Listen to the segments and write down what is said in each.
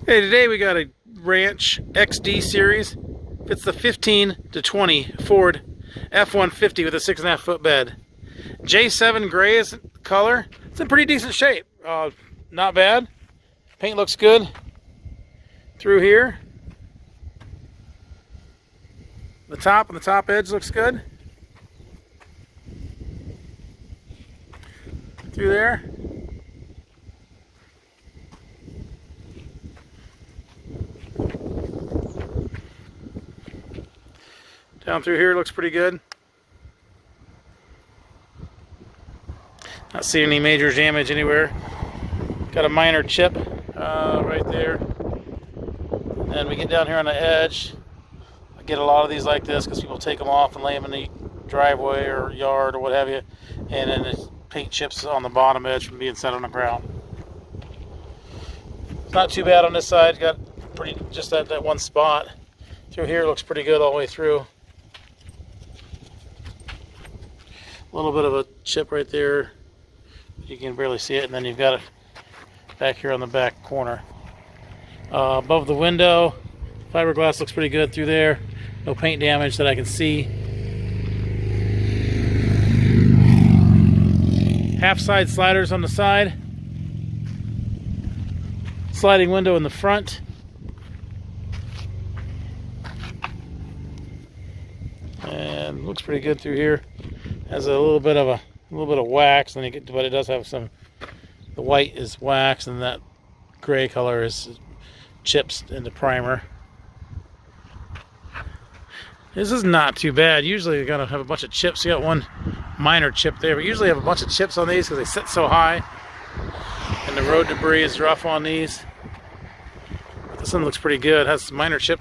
Hey, today we got a Ranch XD series. It's the 15 to 20 Ford F-150 with a 6.5 foot bed. J7 gray is color. It's in pretty decent shape. Not bad. Paint looks good through here. The top and the top edge looks good. Through there. Down through here looks pretty good. Not seeing any major damage anywhere. Got a minor chip right there. And we get down here on the edge. I get a lot of these like this because people take them off and lay them in the driveway or yard or what have you. And then the paint chips on the bottom edge from being set on the ground. It's not too bad on this side. Got pretty just that one spot. Through here looks pretty good all the way through. A little bit of a chip right there. You can barely see it, and then you've got it back here on the back corner. Above the window, fiberglass looks pretty good through there. No paint damage that I can see. Half side sliders on the side. Sliding window in the front. And looks pretty good through here. Has a little bit of wax, and but it does have some. The white is wax, and that gray color is chips in the primer. This is not too bad. Usually you're gonna have a bunch of chips. You got one minor chip there, but usually have a bunch of chips on these because they sit so high, and the road debris is rough on these. But this one looks pretty good. Has some minor chip.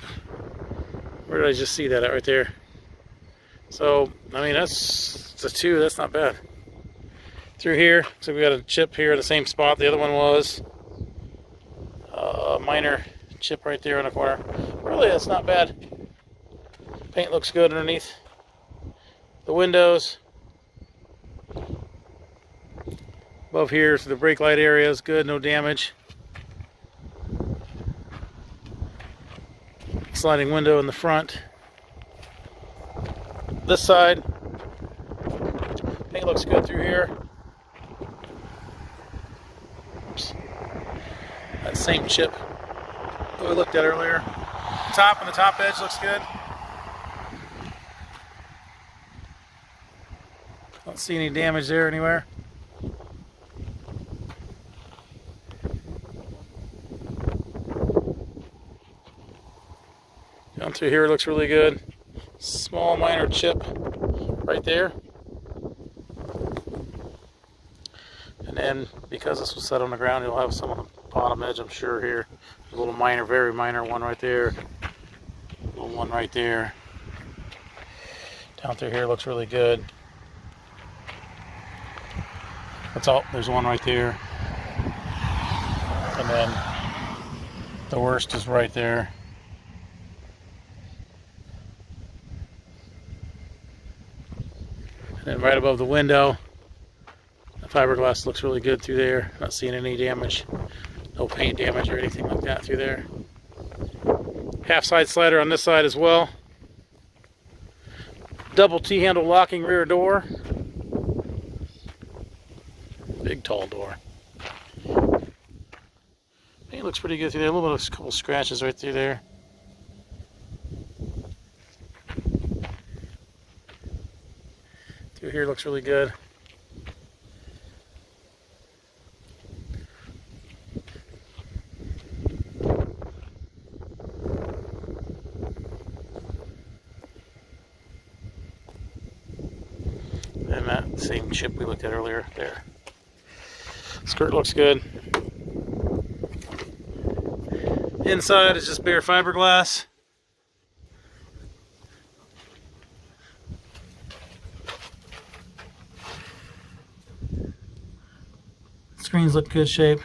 Where did I just see that at right there? So I mean it's a 2. That's not bad. Through here, so we got a chip here in the same spot the other one was. A minor chip right there in the corner. Really, that's not bad. Paint looks good underneath the windows. Above here, so the brake light area is good, no damage. Sliding window in the front. This side, paint looks good through here. Oops. That same chip that we looked at earlier. Top and the top edge looks good. Don't see any damage there anywhere. Down through here looks really good. Small minor chip right there. And then because this was set on the ground, you'll have some on the bottom edge, I'm sure here. A little minor, very minor one right there. A little one right there. Down through here looks really good. That's all. There's one right there. And then the worst is right there. And then right above the window, the fiberglass looks really good through there. Not seeing any damage. No paint damage or anything like that through there. Half side slider on this side as well. Double T-handle locking rear door. Big tall door. Paint looks pretty good through there. A little bit of a couple scratches right through there. Through here looks really good. And that same chip we looked at earlier there. Skirt looks good. Inside is just bare fiberglass. Screens look good shape.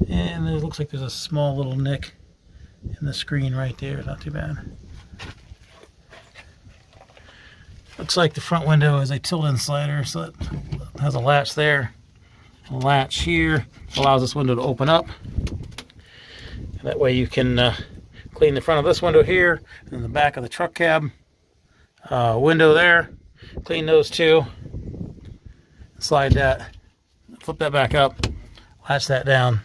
And it looks like there's a small little nick in the screen right there. Not too bad. Looks like the front window is a tilt-in slider, so it has a latch there. A latch here allows this window to open up. And that way you can clean the front of this window here and the back of the truck cab window there. Clean those two. Slide that, flip that back up, latch that down.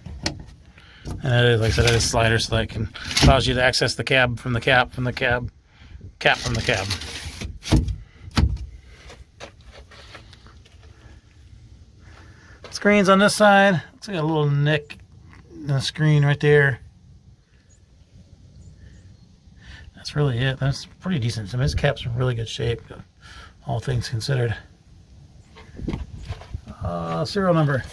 And it is, like I said, it is a slider, so that can allows you to access the cab from the cap from the cab, cap from the cab. Screens on this side. Looks like a little nick in the screen right there. That's really it. That's pretty decent. I mean, this cap's in really good shape, all things considered. Serial number.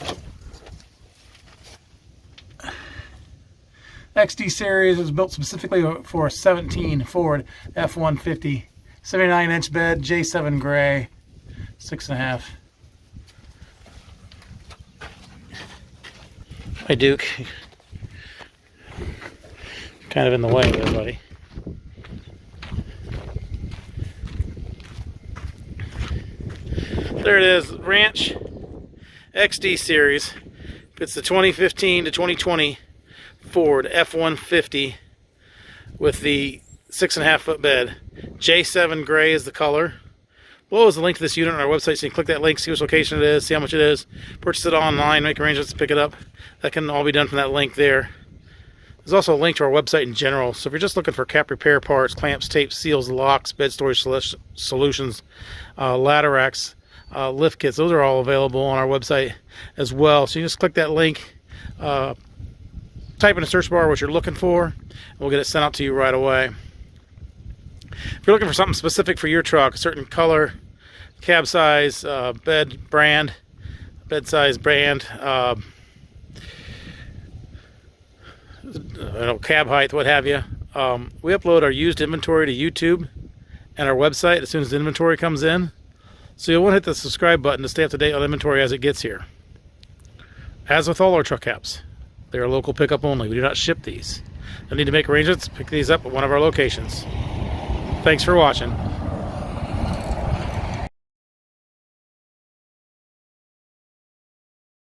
XD series was built specifically for 17 Ford F-150, 79-inch bed, J7 gray, 6.5. Hi, Duke. Kind of in the way there, buddy. There it is, Ranch XD series. It's the 2015 to 2020 Ford F-150 with the 6.5 foot bed. J7 gray is the color. Below is the link to this unit on our website, so you can click that link, see which location it is, see how much it is, purchase it online, make arrangements to pick it up. That can all be done from that link there. There's also a link to our website in general, so if you're just looking for cap repair parts, clamps, tapes, seals, locks, bed storage solutions, ladder racks, lift kits, those are all available on our website as well. So you just click that link, type in the search bar what you're looking for, and we'll get it sent out to you right away. If you're looking for something specific for your truck, a certain color, cab size, bed size brand, cab height, what have you, we upload our used inventory to YouTube and our website as soon as the inventory comes in. So you'll want to hit the subscribe button to stay up to date on inventory as it gets here. As with all our truck cabs, they are local pickup only. We do not ship these. You'll need to make arrangements to pick these up at one of our locations. Thanks for watching.